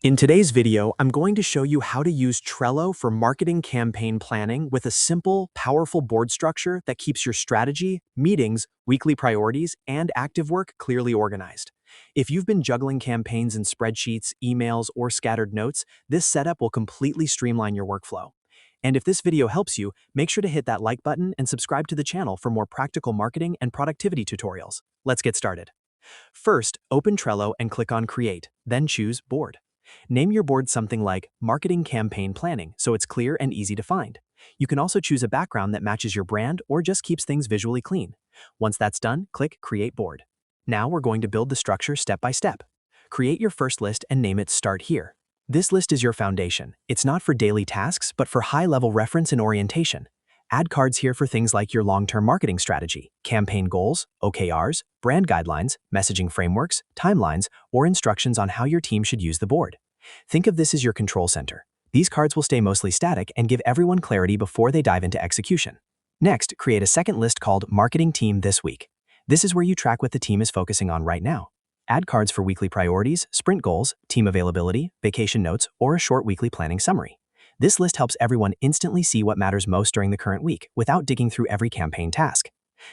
In today's video, I'm going to show you how to use Trello for marketing campaign planning with a simple, powerful board structure that keeps your strategy, meetings, weekly priorities, and active work clearly organized. If you've been juggling campaigns in spreadsheets, emails, or scattered notes, this setup will completely streamline your workflow. And if this video helps you, make sure to hit that like button and subscribe to the channel for more practical marketing and productivity tutorials. Let's get started. First, open Trello and click on Create, then choose Board. Name your board something like Marketing Campaign Planning so it's clear and easy to find. You can also choose a background that matches your brand or just keeps things visually clean. Once that's done, click Create Board. Now we're going to build the structure step by step. Create your first list and name it Start Here. This list is your foundation. It's not for daily tasks, but for high-level reference and orientation. Add cards here for things like your long-term marketing strategy, campaign goals, OKRs, brand guidelines, messaging frameworks, timelines, or instructions on how your team should use the board. Think of this as your control center. These cards will stay mostly static and give everyone clarity before they dive into execution. Next, create a second list called Marketing Team This Week. This is where you track what the team is focusing on right now. Add cards for weekly priorities, sprint goals, team availability, vacation notes, or a short weekly planning summary. This list helps everyone instantly see what matters most during the current week without digging through every campaign task.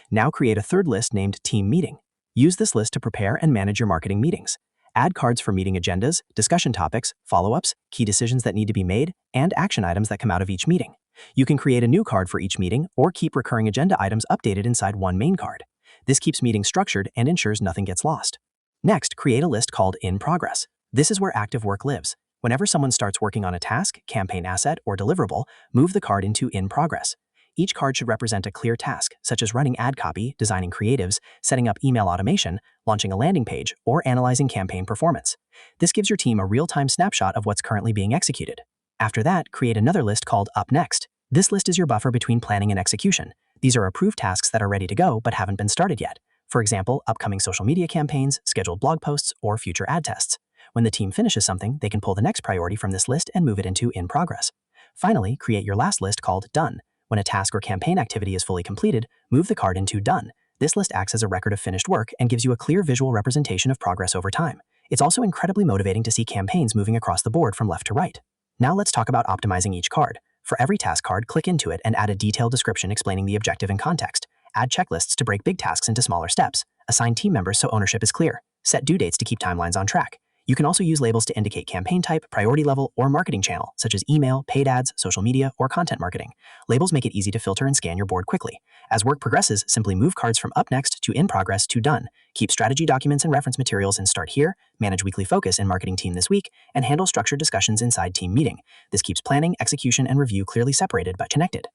Now create a third list named Team Meeting. Use this list to prepare and manage your marketing meetings. Add cards for meeting agendas, discussion topics, follow-ups, key decisions that need to be made, and action items that come out of each meeting. You can create a new card for each meeting or keep recurring agenda items updated inside one main card. This keeps meetings structured and ensures nothing gets lost. Next, create a list called In Progress. This is where active work lives. Whenever someone starts working on a task, campaign asset, or deliverable, move the card into In Progress. Each card should represent a clear task, such as running ad copy, designing creatives, setting up email automation, launching a landing page, or analyzing campaign performance. This gives your team a real-time snapshot of what's currently being executed. After that, create another list called Up Next. This list is your buffer between planning and execution. These are approved tasks that are ready to go but haven't been started yet. For example, upcoming social media campaigns, scheduled blog posts, or future ad tests. When the team finishes something, they can pull the next priority from this list and move it into In Progress. Finally, create your last list called Done. When a task or campaign activity is fully completed, move the card into Done. This list acts as a record of finished work and gives you a clear visual representation of progress over time. It's also incredibly motivating to see campaigns moving across the board from left to right. Now let's talk about optimizing each card. For every task card, click into it and add a detailed description explaining the objective and context. Add checklists to break big tasks into smaller steps. Assign team members so ownership is clear. Set due dates to keep timelines on track. You can also use labels to indicate campaign type, priority level, or marketing channel, such as email, paid ads, social media, or content marketing. Labels make it easy to filter and scan your board quickly. As work progresses, simply move cards from Up Next to In Progress to Done. Keep strategy documents and reference materials in Start Here, manage weekly focus in Marketing Team This Week, and handle structured discussions inside Team Meeting. This keeps planning, execution, and review clearly separated but connected.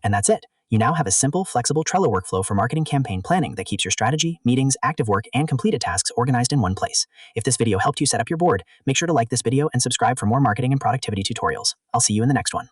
And that's it. You now have a simple, flexible Trello workflow for marketing campaign planning that keeps your strategy, meetings, active work, and completed tasks organized in one place. If this video helped you set up your board, make sure to like this video and subscribe for more marketing and productivity tutorials. I'll see you in the next one.